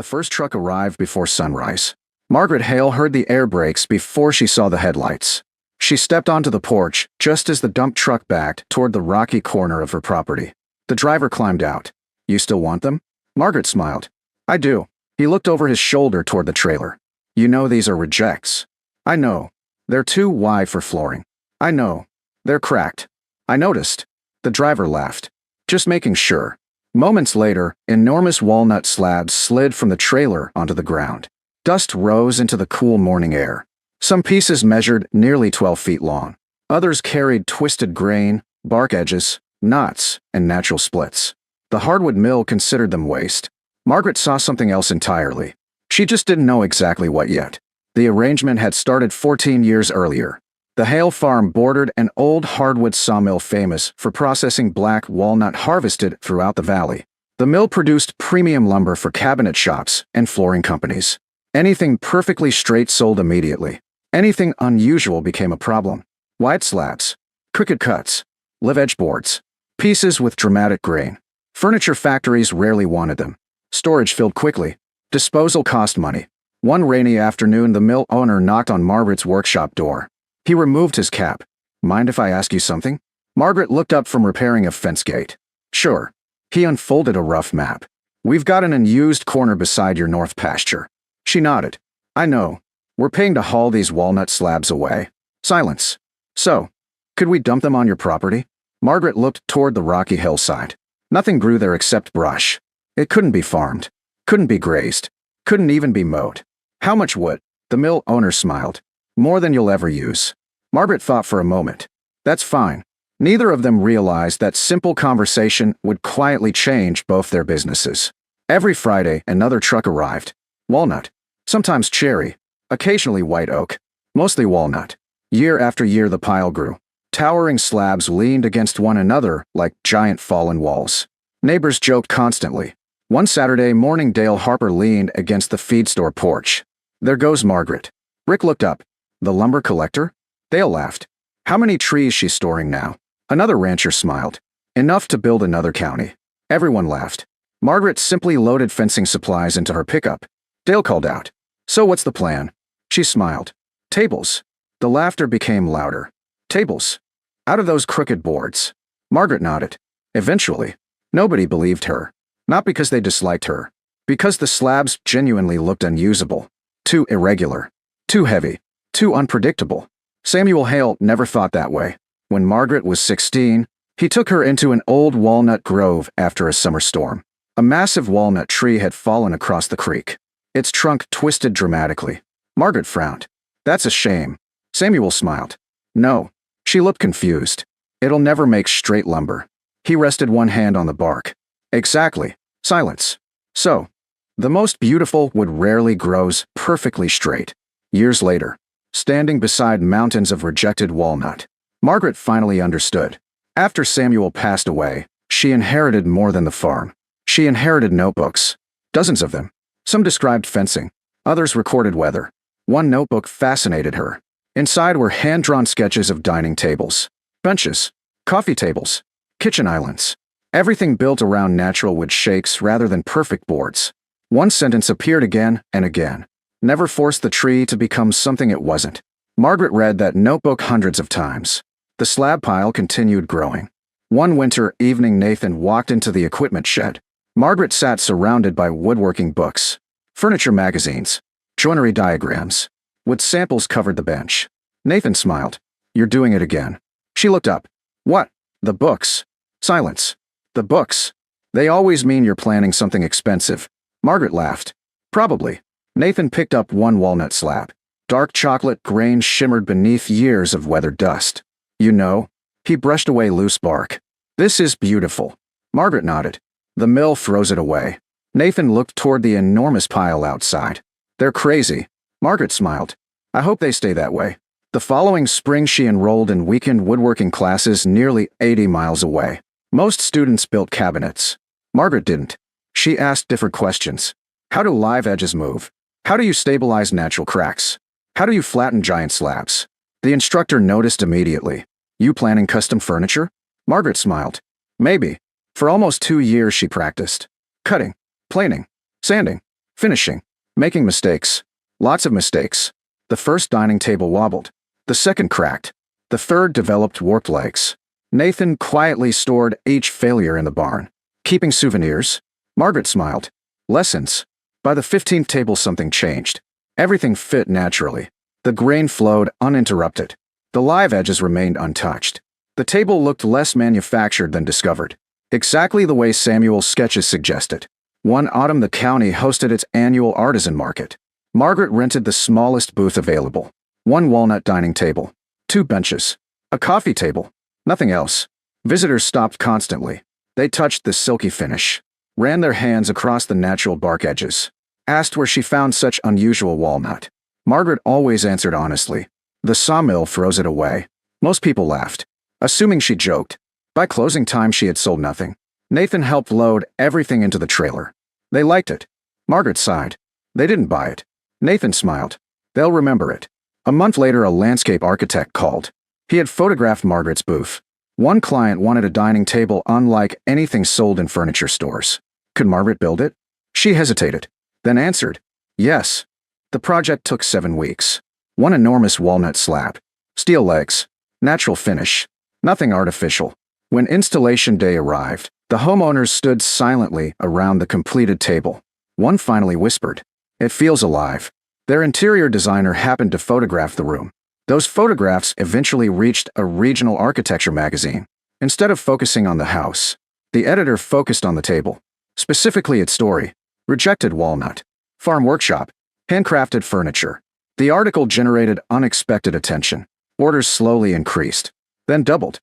The first truck arrived before sunrise. Margaret Hale heard the air brakes before she saw the headlights. She stepped onto the porch just as the dump truck backed toward the rocky corner of her property. The driver climbed out. "You still want them?" Margaret smiled. "I do." He looked over his shoulder toward the trailer. "You know these are rejects." "I know. They're too wide for flooring." "I know. They're cracked." "I noticed." The driver laughed. "Just making sure." Moments later, enormous walnut slabs slid from the trailer onto the ground. Dust rose into the cool morning air. Some pieces measured nearly 12 feet long. Others carried twisted grain, bark edges, knots, and natural splits. The Hardwood mill considered them waste. Margaret saw something else entirely. She just didn't know exactly what yet. The arrangement had started 14 years earlier. The Hale farm bordered an old hardwood sawmill famous for processing black walnut harvested throughout the valley. The mill produced premium lumber for cabinet shops and flooring companies. Anything perfectly straight sold immediately. Anything unusual became a problem. Wide slabs, crooked cuts, live-edge boards, pieces with dramatic grain. Furniture factories rarely wanted them. Storage filled quickly. Disposal cost money. One rainy afternoon, the mill owner knocked on Margaret's workshop door. He removed his cap. "Mind if I ask you something?" Margaret looked up from repairing a fence gate. "Sure." He unfolded a rough map. "We've got an unused corner beside your north pasture." She nodded. "I know. We're paying to haul these walnut slabs away." Silence. "So, could we dump them on your property?" Margaret looked toward the rocky hillside. Nothing grew there except brush. It couldn't be farmed. Couldn't be grazed. Couldn't even be mowed. "How much wood?" The mill owner smiled. "More than you'll ever use." Margaret thought for a moment. That's fine. Neither of them realized that simple conversation would quietly change both their businesses. Every Friday, another truck arrived. Walnut. Sometimes cherry. Occasionally white oak. Mostly walnut. Year after year the pile grew. Towering slabs leaned against one another like giant fallen walls. Neighbors joked constantly. One Saturday morning, Dale Harper leaned against the feed store porch. "There goes Margaret." Rick looked up. "The lumber collector?" Dale laughed. "How many trees she's storing now?" Another rancher smiled. "Enough to build another county." Everyone laughed. Margaret simply loaded fencing supplies into her pickup. Dale called out, "So what's the plan?" She smiled. "Tables." The laughter became louder. "Tables. Out of those crooked boards." Margaret nodded. Eventually. Nobody believed her. Not because they disliked her. Because the slabs genuinely looked unusable. Too irregular. Too heavy. Too unpredictable. Samuel Hale never thought that way. When Margaret was 16, he took her into an old walnut grove after a summer storm. A massive walnut tree had fallen across the creek. Its trunk twisted dramatically. Margaret frowned. "That's a shame." Samuel smiled. "No." She looked confused. "It'll never make straight lumber." He rested one hand on the bark. "Exactly." Silence. "So, the most beautiful wood rarely grows perfectly straight." Years later, standing beside mountains of rejected walnut, Margaret finally understood. After Samuel passed away, she inherited more than the farm. She inherited notebooks. Dozens of them. Some described fencing. Others recorded weather. One notebook fascinated her. Inside were hand-drawn sketches of dining tables, benches, coffee tables, kitchen islands. Everything built around natural wood shakes rather than perfect boards. One sentence appeared again and again. "Never force the tree to become something it wasn't." Margaret read that notebook hundreds of times. The slab pile continued growing. One winter evening, Nathan walked into the equipment shed. Margaret sat surrounded by woodworking books, furniture magazines, joinery diagrams. Wood samples covered the bench. Nathan smiled. "You're doing it again." She looked up. "What?" "The books." Silence. "The books. They always mean you're planning something expensive." Margaret laughed. "Probably." Nathan picked up one walnut slab. Dark chocolate grain shimmered beneath years of weathered dust. "You know." He brushed away loose bark. "This is beautiful." Margaret nodded. "The mill throws it away." Nathan looked toward the enormous pile outside. "They're crazy." Margaret smiled. "I hope they stay that way." The following spring she enrolled in weekend woodworking classes nearly 80 miles away. Most students built cabinets. Margaret didn't. She asked different questions. How do live edges move? How do you stabilize natural cracks? How do you flatten giant slabs? The instructor noticed immediately. "You planning custom furniture?" Margaret smiled. "Maybe." For almost 2 years she practiced. Cutting, planing, sanding, Finishing. Making mistakes. Lots of mistakes. The first dining table wobbled. The second cracked. The third developed warped legs. Nathan quietly stored each failure in the barn. Keeping souvenirs? Margaret smiled. Lessons. By the 15th table something changed. Everything fit naturally. The grain flowed uninterrupted. The live edges remained untouched. The table looked less manufactured than discovered. Exactly the way Samuel's sketches suggested. One autumn the county hosted its annual artisan market. Margaret rented the smallest booth available. One walnut dining table. 2 benches. A coffee table. Nothing else. Visitors stopped constantly. They touched the silky finish. Ran their hands across the natural bark edges. Asked where she found such unusual walnut. Margaret always answered honestly. The sawmill froze it away. Most people laughed, assuming she joked. By closing time she had sold nothing. Nathan helped load everything into the trailer. They liked it. Margaret sighed. They didn't buy it. Nathan smiled. They'll remember it. A month later a landscape architect called. He had photographed Margaret's booth. One client wanted a dining table unlike anything sold in furniture stores. Could Margaret build it? She hesitated, then answered, yes. The project took 7 weeks. One enormous walnut slab. Steel legs. Natural finish. Nothing artificial. When installation day arrived, the homeowners stood silently around the completed table. One finally whispered, "It feels alive." Their interior designer happened to photograph the room. Those photographs eventually reached a regional architecture magazine. Instead of focusing on the house, the editor focused on the table. Specifically its story. Rejected walnut. Farm workshop. Handcrafted furniture. The article generated unexpected attention. Orders slowly increased. Then doubled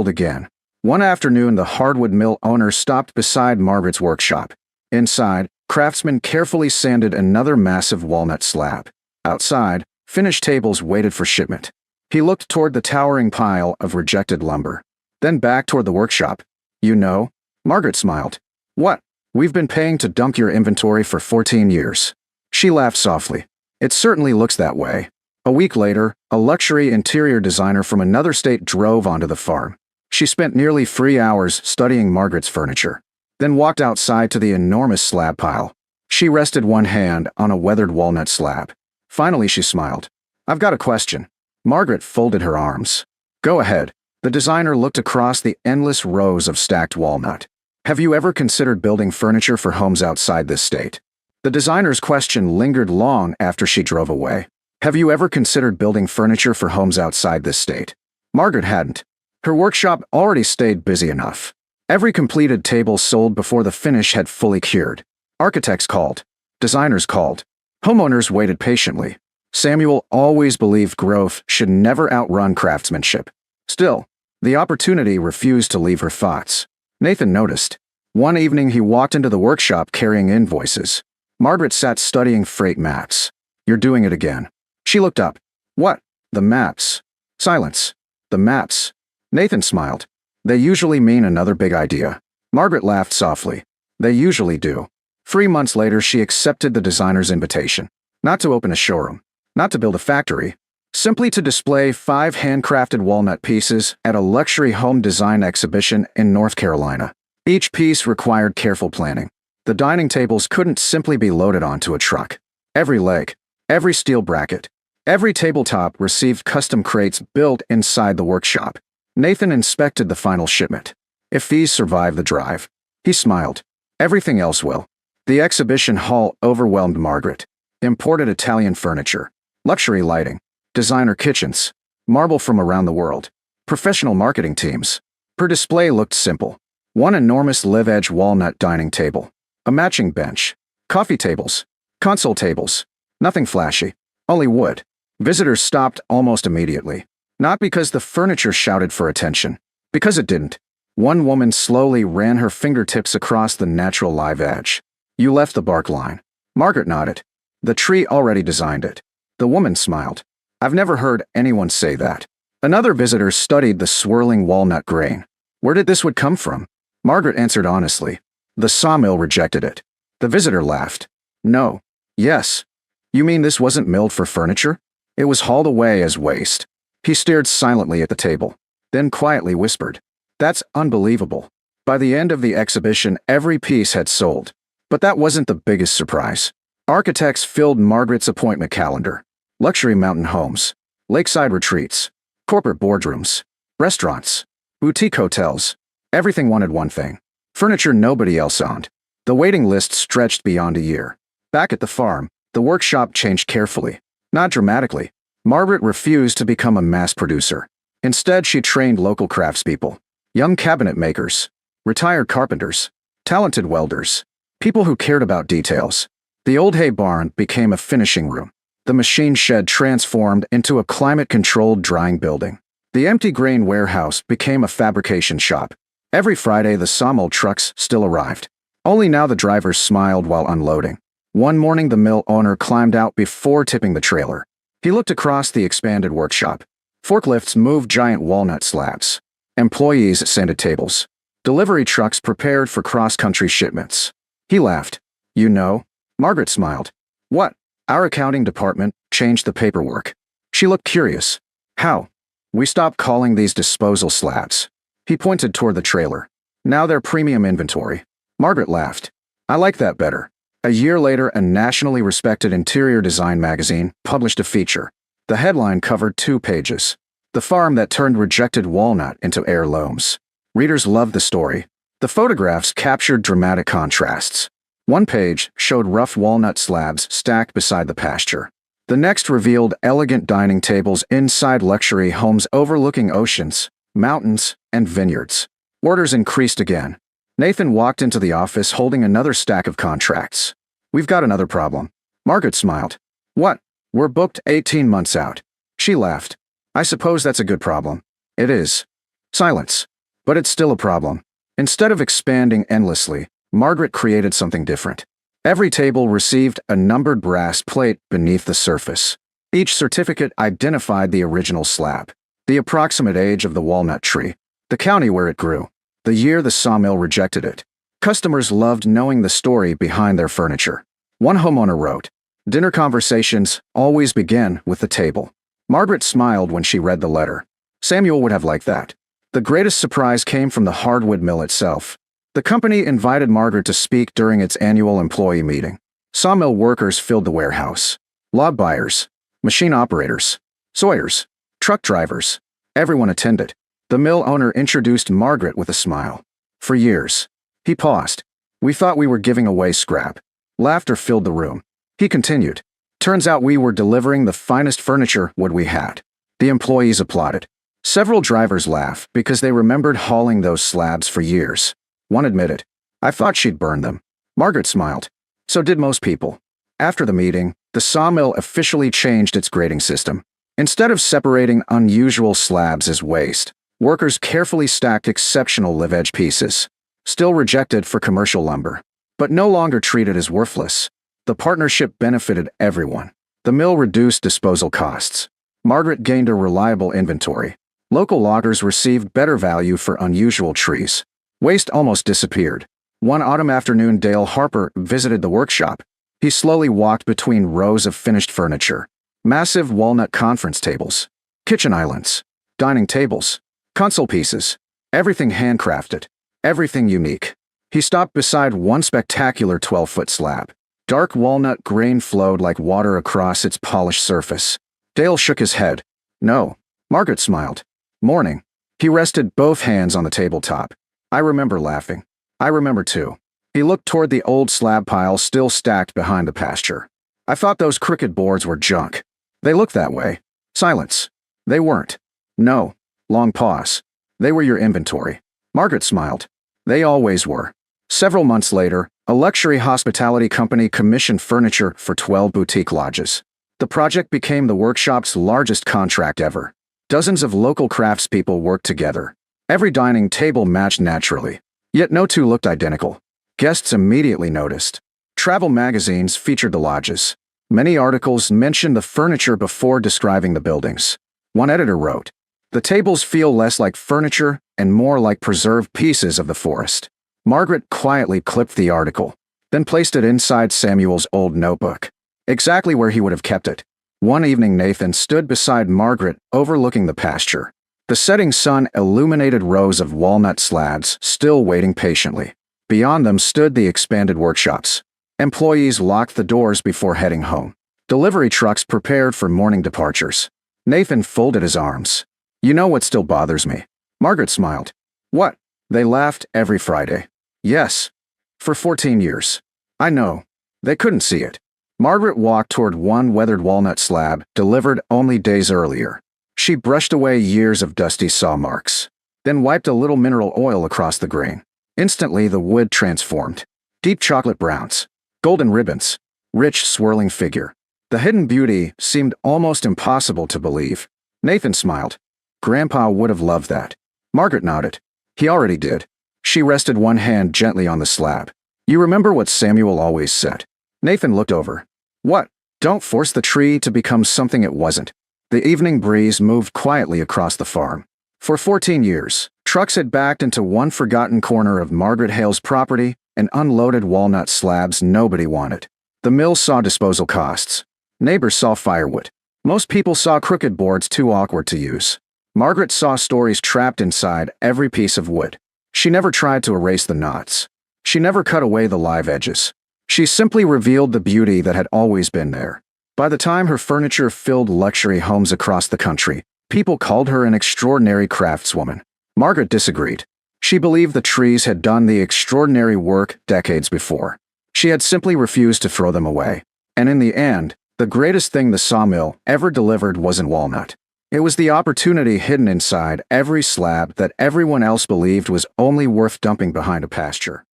again. One afternoon the hardwood mill owner stopped beside Margaret's workshop. Inside, craftsmen carefully sanded another massive walnut slab. Outside, finished tables waited for shipment. He looked toward the towering pile of rejected lumber. Then back toward the workshop. You know? Margaret smiled. What? We've been paying to dump your inventory for 14 years. She laughed softly. It certainly looks that way. A week later, a luxury interior designer from another state drove onto the farm. She spent nearly 3 hours studying Margaret's furniture, then walked outside to the enormous slab pile. She rested one hand on a weathered walnut slab. Finally she smiled. I've got a question. Margaret folded her arms. Go ahead. The designer looked across the endless rows of stacked walnut. Have you ever considered building furniture for homes outside this state? The designer's question lingered long after she drove away. Have you ever considered building furniture for homes outside this state? Margaret hadn't. Her workshop already stayed busy enough. Every completed table sold before the finish had fully cured. Architects called. Designers called. Homeowners waited patiently. Samuel always believed growth should never outrun craftsmanship. Still, the opportunity refused to leave her thoughts. Nathan noticed. One evening he walked into the workshop carrying invoices. Margaret sat studying freight maps. You're doing it again. She looked up. What? The maps. Silence. The maps. Nathan smiled. They usually mean another big idea. Margaret laughed softly. They usually do. 3 months later she accepted the designer's invitation. Not to open a showroom. Not to build a factory. Simply to display 5 handcrafted walnut pieces at a luxury home design exhibition in North Carolina. Each piece required careful planning. The dining tables couldn't simply be loaded onto a truck. Every leg, every steel bracket, every tabletop received custom crates built inside the workshop. Nathan inspected the final shipment. If these survive the drive, he smiled. Everything else will. The exhibition hall overwhelmed Margaret. Imported Italian furniture, luxury lighting, designer kitchens, marble from around the world, professional marketing teams. Her display looked simple. One enormous live-edge walnut dining table, a matching bench, coffee tables, console tables. Nothing flashy, only wood. Visitors stopped almost immediately. Not because the furniture shouted for attention, because it didn't. One woman slowly ran her fingertips across the natural live edge. You left the bark line. Margaret nodded. The tree already designed it. The woman smiled. I've never heard anyone say that. Another visitor studied the swirling walnut grain. Where did this wood come from? Margaret answered honestly. The sawmill rejected it. The visitor laughed. No. Yes. You mean this wasn't milled for furniture? It was hauled away as waste. He stared silently at the table, then quietly whispered, That's unbelievable. By the end of the exhibition, every piece had sold. But that wasn't the biggest surprise. Architects filled Margaret's appointment calendar. Luxury mountain homes, lakeside retreats, corporate boardrooms, restaurants, boutique hotels. Everything wanted one thing: furniture nobody else owned. The waiting list stretched beyond a year. Back at the farm, the workshop changed carefully, not dramatically. Margaret refused to become a mass producer. Instead, she trained local craftspeople, young cabinet makers, retired carpenters, talented welders, people who cared about details. The old hay barn became a finishing room. The machine shed transformed into a climate-controlled drying building. The empty grain warehouse became a fabrication shop. Every Friday, the sawmill trucks still arrived. Only now the drivers smiled while unloading. One morning, the mill owner climbed out before tipping the trailer. He looked across the expanded workshop. Forklifts moved giant walnut slabs. Employees sanded tables. Delivery trucks prepared for cross-country shipments. He laughed. "You know?" Margaret smiled. "What?" "Our accounting department changed the paperwork." She looked curious. "How?" "We stopped calling these disposal slabs." He pointed toward the trailer. "Now they're premium inventory." Margaret laughed. "I like that better." A year later, a nationally respected interior design magazine published a feature. The headline covered 2 pages. "The farm that turned rejected walnut into heirlooms." Readers loved the story. The photographs captured dramatic contrasts. One page showed rough walnut slabs stacked beside the pasture. The next revealed elegant dining tables inside luxury homes overlooking oceans, mountains, and vineyards. Orders increased again. Nathan walked into the office holding another stack of contracts. "We've got another problem." Margaret smiled. "What?" "We're booked 18 months out." She laughed. "I suppose that's a good problem." "It is." Silence. "But it's still a problem." Instead of expanding endlessly, Margaret created something different. Every table received a numbered brass plate beneath the surface. Each certificate identified the original slab, the approximate age of the walnut tree, the county where it grew, the year the sawmill rejected it. Customers loved knowing the story behind their furniture. One homeowner wrote, "Dinner conversations always begin with the table." Margaret smiled when she read the letter. Samuel would have liked that. The greatest surprise came from the Hardwood mill itself. The company invited Margaret to speak during its annual employee meeting. Sawmill workers filled the warehouse. Log buyers, machine operators, sawyers, truck drivers. Everyone attended. The mill owner introduced Margaret with a smile. "For years." He paused. "We thought we were giving away scrap." Laughter filled the room. He continued. "Turns out we were delivering the finest furniture wood we had." The employees applauded. Several drivers laughed because they remembered hauling those slabs for years. One admitted, "I thought she'd burn them." Margaret smiled. So did most people. After the meeting, the sawmill officially changed its grading system. Instead of separating unusual slabs as waste, workers carefully stacked exceptional live-edge pieces, still rejected for commercial lumber, but no longer treated as worthless. The partnership benefited everyone. The mill reduced disposal costs. Margaret gained a reliable inventory. Local loggers received better value for unusual trees. Waste almost disappeared. One autumn afternoon, Dale Harper visited the workshop. He slowly walked between rows of finished furniture. Massive walnut conference tables, kitchen islands, dining tables, console pieces. Everything handcrafted. Everything unique. He stopped beside one spectacular 12-foot slab. Dark walnut grain flowed like water across its polished surface. Dale shook his head. "No." Margaret smiled. "Morning." He rested both hands on the tabletop. "I remember laughing. I remember too." He looked toward the old slab pile still stacked behind the pasture. "I thought those crooked boards were junk." "They looked that way." Silence. "They weren't." "No." Long pause. "They were your inventory." Margaret smiled. "They always were." Several months later, a luxury hospitality company commissioned furniture for 12 boutique lodges. The project became the workshop's largest contract ever. Dozens of local craftspeople worked together. Every dining table matched naturally. Yet no two looked identical. Guests immediately noticed. Travel magazines featured the lodges. Many articles mentioned the furniture before describing the buildings. One editor wrote, "The tables feel less like furniture and more like preserved pieces of the forest." Margaret quietly clipped the article, then placed it inside Samuel's old notebook, exactly where he would have kept it. One evening, Nathan stood beside Margaret, overlooking the pasture. The setting sun illuminated rows of walnut slabs, still waiting patiently. Beyond them stood the expanded workshops. Employees locked the doors before heading home. Delivery trucks prepared for morning departures. Nathan folded his arms. You know what still bothers me? Margaret smiled. What? They laughed every Friday. Yes. For 14 years. I know. They couldn't see it. Margaret walked toward one weathered walnut slab, delivered only days earlier. She brushed away years of dusty saw marks, then wiped a little mineral oil across the grain. Instantly, the wood transformed. Deep chocolate browns, golden ribbons, rich swirling figure. The hidden beauty seemed almost impossible to believe. Nathan smiled. Grandpa would have loved that. Margaret nodded. He already did. She rested one hand gently on the slab. You remember what Samuel always said? Nathan looked over. What? Don't force the tree to become something it wasn't. The evening breeze moved quietly across the farm. For 14 years, trucks had backed into one forgotten corner of Margaret Hale's property and unloaded walnut slabs nobody wanted. The mill saw disposal costs. Neighbors saw firewood. Most people saw crooked boards too awkward to use. Margaret saw stories trapped inside every piece of wood. She never tried to erase the knots. She never cut away the live edges. She simply revealed the beauty that had always been there. By the time her furniture filled luxury homes across the country, people called her an extraordinary craftswoman. Margaret disagreed. She believed the trees had done the extraordinary work decades before. She had simply refused to throw them away. And in the end, the greatest thing the sawmill ever delivered wasn't walnut. It was the opportunity hidden inside every slab that everyone else believed was only worth dumping behind a pasture.